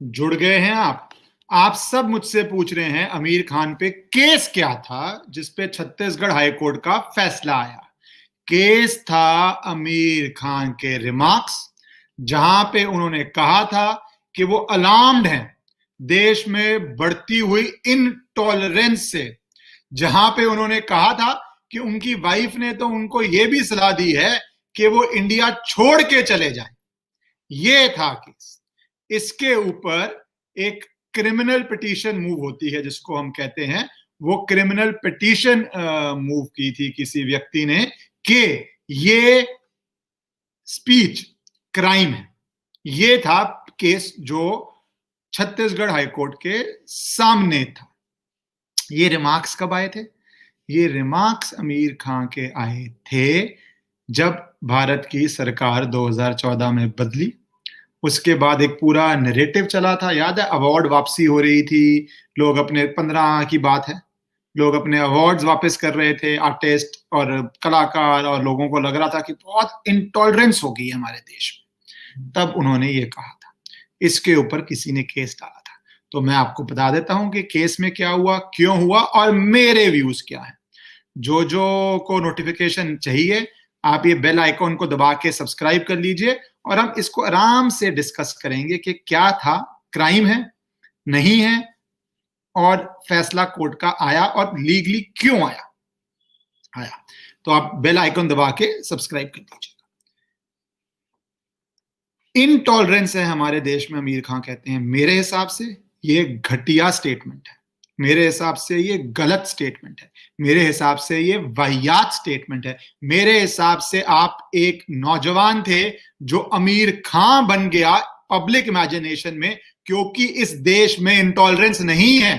जुड़ गए हैं आप सब मुझसे पूछ रहे हैं आमिर खान पे केस क्या था जिसपे छत्तीसगढ़ हाईकोर्ट का फैसला आया। केस था आमिर खान के रिमार्क्स, जहां पे उन्होंने कहा था कि वो अलार्म्ड हैं देश में बढ़ती हुई इनटॉलरेंस से। जहां पे उन्होंने कहा था कि उनकी वाइफ ने तो उनको ये भी सलाह दी है कि वो इंडिया छोड़ के चले जाएं। ये था केस। इसके ऊपर एक क्रिमिनल पिटीशन मूव होती है जिसको हम कहते हैं, वो क्रिमिनल पिटीशन मूव की थी किसी व्यक्ति ने कि ये स्पीच क्राइम है। ये था केस जो छत्तीसगढ़ हाईकोर्ट के सामने था। ये रिमार्क्स कब आए थे? ये रिमार्क्स आमिर खान के आए थे जब भारत की सरकार 2014 में बदली। उसके बाद एक पूरा नैरेटिव चला था, याद है? अवार्ड वापसी हो रही थी, लोग अपने 15 की बात है, लोग अपने अवार्ड्स वापस कर रहे थे, आर्टिस्ट और कलाकार, और लोगों को लग रहा था कि बहुत इंटॉलरेंस हो गई है हमारे देश में। तब उन्होंने ये कहा था। इसके ऊपर किसी ने केस डाला था। तो मैं आपको बता देता हूं कि केस में क्या हुआ, क्यों हुआ और मेरे व्यूज क्या है। जो को नोटिफिकेशन चाहिए, आप ये बेल आइकॉन को दबा के सब्सक्राइब कर लीजिए और हम इसको आराम से डिस्कस करेंगे कि क्या था, क्राइम है, नहीं है, और फैसला कोर्ट का आया और लीगली क्यों आया। तो आप बेल आइकन दबा के सब्सक्राइब कर लीजिएगा। इनटॉलरेंस है हमारे देश में, आमिर खान कहते हैं। मेरे हिसाब से ये घटिया स्टेटमेंट है, मेरे हिसाब से ये गलत स्टेटमेंट है, मेरे हिसाब से ये वाहियात स्टेटमेंट है। मेरे हिसाब से आप एक नौजवान थे जो आमिर खान बन गया पब्लिक इमेजिनेशन में, क्योंकि इस देश में इंटॉलरेंस नहीं है,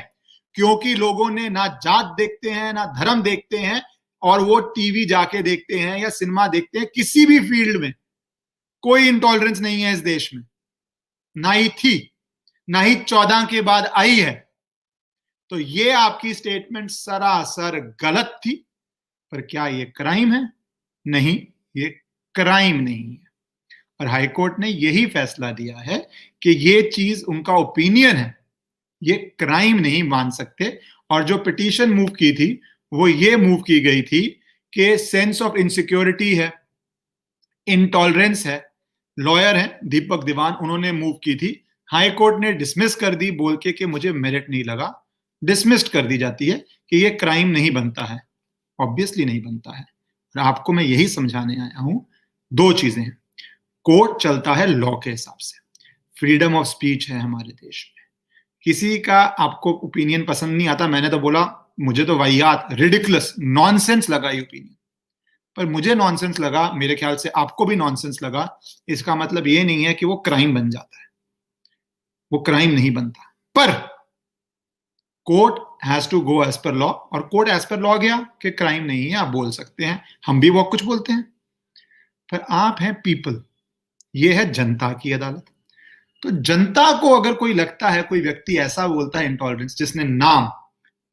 क्योंकि लोगों ने ना जात देखते हैं ना धर्म देखते हैं, और वो टीवी जाके देखते हैं या सिनेमा देखते हैं। किसी भी फील्ड में कोई इंटॉलरेंस नहीं है इस देश में, ना ही थी, ना ही 14 के बाद आई है। तो ये आपकी स्टेटमेंट सरासर गलत थी। पर क्या ये क्राइम है? नहीं, ये क्राइम नहीं है। और हाईकोर्ट ने यही फैसला दिया है कि ये चीज उनका ओपिनियन है, ये क्राइम नहीं मान सकते। और जो पिटीशन मूव की थी वो ये मूव की गई थी कि सेंस ऑफ इनसिक्योरिटी है, इंटॉलरेंस है। लॉयर हैं दीपक दीवान, उन्होंने मूव की थी। हाई कोर्ट ने डिसमिस कर दी बोल के मुझे मेरिट नहीं लगा। डिसमिस्ड कर दी जाती है कि ये क्राइम नहीं बनता है, ऑब्वियसली नहीं बनता है। और आपको मैं यही समझाने आया हूं। दो चीजें हैं, कोर्ट चलता है लॉ के हिसाब से, फ्रीडम ऑफ स्पीच है हमारे देश में। किसी का आपको ओपिनियन पसंद नहीं आता, मैंने तो बोला मुझे तो वाहियात, रिडिकुलस, नॉनसेंस लगा ये ओपिनियन, पर मुझे नॉनसेंस लगा, मेरे ख्याल से आपको भी नॉनसेंस लगा। इसका मतलब ये नहीं है कि वो क्राइम बन जाता है, वो क्राइम नहीं बनता। पर court has to go as per law, और कोर्ट एज पर लॉ गया कि क्राइम नहीं है, आप बोल सकते हैं। हम भी बहुत कुछ बोलते हैं, पर आप हैं पीपल, ये है जनता की अदालत। तो जनता को अगर कोई लगता है, कोई व्यक्ति ऐसा बोलता है इंटॉलरेंस, जिसने नाम,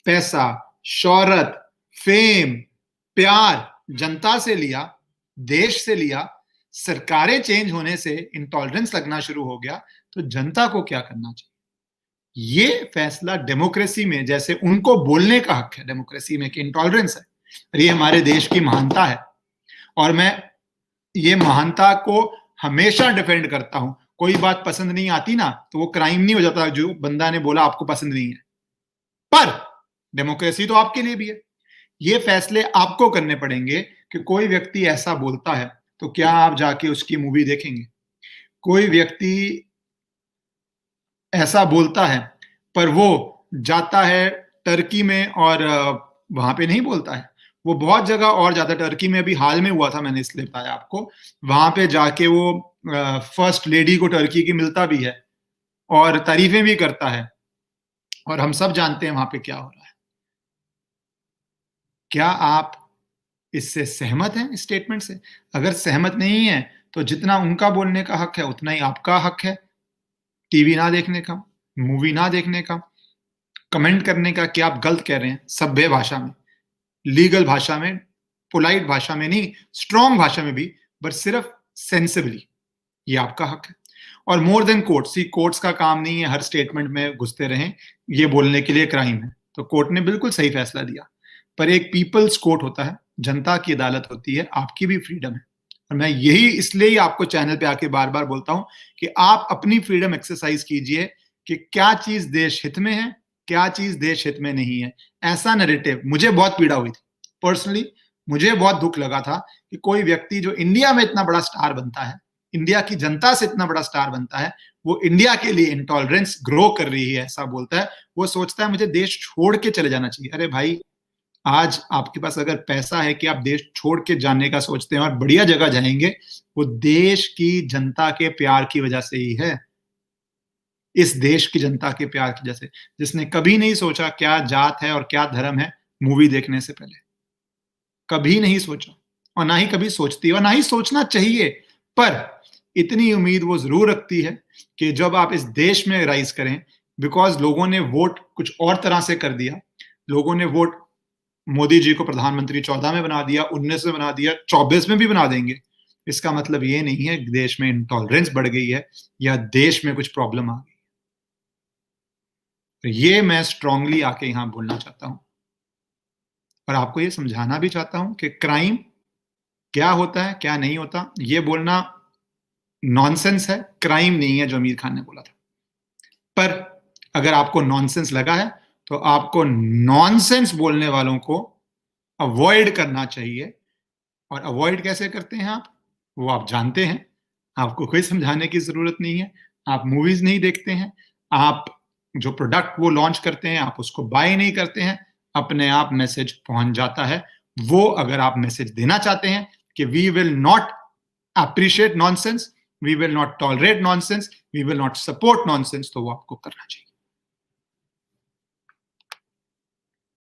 पैसा, शोहरत, फेम, प्यार जनता से लिया, देश से लिया, सरकारें चेंज होने से इंटॉलरेंस लगना शुरू हो गया, तो जनता को क्या करना चाहिए? ये फैसला डेमोक्रेसी में, जैसे उनको बोलने का हक है डेमोक्रेसी में कि इंटॉलरेंस है, और ये हमारे देश की महानता है, और मैं ये महानता को हमेशा डिफेंड करता हूं। कोई बात पसंद नहीं आती ना, तो वो क्राइम नहीं हो जाता जो बंदा ने बोला आपको पसंद नहीं है। पर डेमोक्रेसी तो आपके लिए भी है। ये फैसले आपको करने पड़ेंगे कि कोई व्यक्ति ऐसा बोलता है तो क्या आप जाके उसकी मूवी देखेंगे? कोई व्यक्ति ऐसा बोलता है पर वो जाता है टर्की में और वहां पे नहीं बोलता है, वो बहुत जगह और जाता है। टर्की में अभी हाल में हुआ था, मैंने इसलिए बताया आपको। वहां पे जाके वो फर्स्ट लेडी को टर्की की मिलता भी है और तारीफें भी करता है, और हम सब जानते हैं वहां पे क्या हो रहा है। क्या आप इससे सहमत हैं, इस स्टेटमेंट से? अगर सहमत नहीं है तो जितना उनका बोलने का हक है उतना ही आपका हक है, टीवी ना देखने का, मूवी ना देखने का, कमेंट करने का कि आप गलत कह रहे हैं, सभ्य भाषा में, लीगल भाषा में, पोलाइट भाषा में नहीं, स्ट्रॉन्ग भाषा में भी, बट सिर्फ सेंसिबली। ये आपका हक है। और मोर देन कोर्ट्स, सी कोर्ट्स का काम नहीं है हर स्टेटमेंट में घुसते रहें, ये बोलने के लिए क्राइम है। तो कोर्ट ने बिल्कुल सही फैसला दिया। पर एक पीपल्स कोर्ट होता है, जनता की अदालत होती है, आपकी भी फ्रीडम है। और मैं यही इसलिए ही आपको चैनल पे आके बार-बार बोलता हूं कि आप अपनी फ्रीडम एक्सरसाइज कीजिए कि क्या चीज देश हित में है, क्या चीज देश हित में नहीं है। ऐसा नैरेटिव मुझे बहुत पीड़ा हुई थी। पर्सनली मुझे बहुत दुख लगा था कि कोई व्यक्ति जो इंडिया में इतना बड़ा स्टार बनता है, इंडिया की जनता से इतना बड़ा स्टार बनता है, वो इंडिया के लिए इंटॉलरेंस ग्रो कर रही है ऐसा बोलता है। वो सोचता है मुझे देश छोड़ के चले जाना चाहिए। अरे भाई, आज आपके पास अगर पैसा है कि आप देश छोड़ के जाने का सोचते हैं और बढ़िया जगह जाएंगे, वो देश की जनता के प्यार की वजह से ही है। इस देश की जनता के प्यार की वजह से, जिसने कभी नहीं सोचा क्या जात है और क्या धर्म है मूवी देखने से पहले। कभी नहीं सोचा और ना ही कभी सोचती और ना ही सोचना चाहिए। पर इतनी उम्मीद वो जरूर रखती है कि जब आप इस देश में राइज करें, बिकॉज लोगों ने वोट कुछ और तरह से कर दिया। लोगों ने वोट मोदी जी को प्रधानमंत्री 14 में बना दिया, 19 में बना दिया, 24 में भी बना देंगे। इसका मतलब ये नहीं है कि देश में इंटॉलरेंस बढ़ गई है या देश में कुछ प्रॉब्लम आ गई। तो ये मैं स्ट्रांगली आके यहां बोलना चाहता हूं और आपको ये समझाना भी चाहता हूं कि क्राइम क्या होता है, क्या नहीं होता। ये बोलना नॉनसेंस है, क्राइम नहीं है जो आमिर खान ने बोला था। पर अगर आपको नॉनसेंस लगा है तो आपको नॉनसेंस बोलने वालों को अवॉइड करना चाहिए। और अवॉइड कैसे करते हैं आप, वो आप जानते हैं। आपको कोई समझाने की जरूरत नहीं है। आप मूवीज नहीं देखते हैं, आप जो प्रोडक्ट वो लॉन्च करते हैं आप उसको बाय नहीं करते हैं, अपने आप मैसेज पहुंच जाता है। वो अगर आप मैसेज देना चाहते हैं कि we will not appreciate nonsense, we will not tolerate nonsense, we will not support nonsense, तो वो आपको करना चाहिए।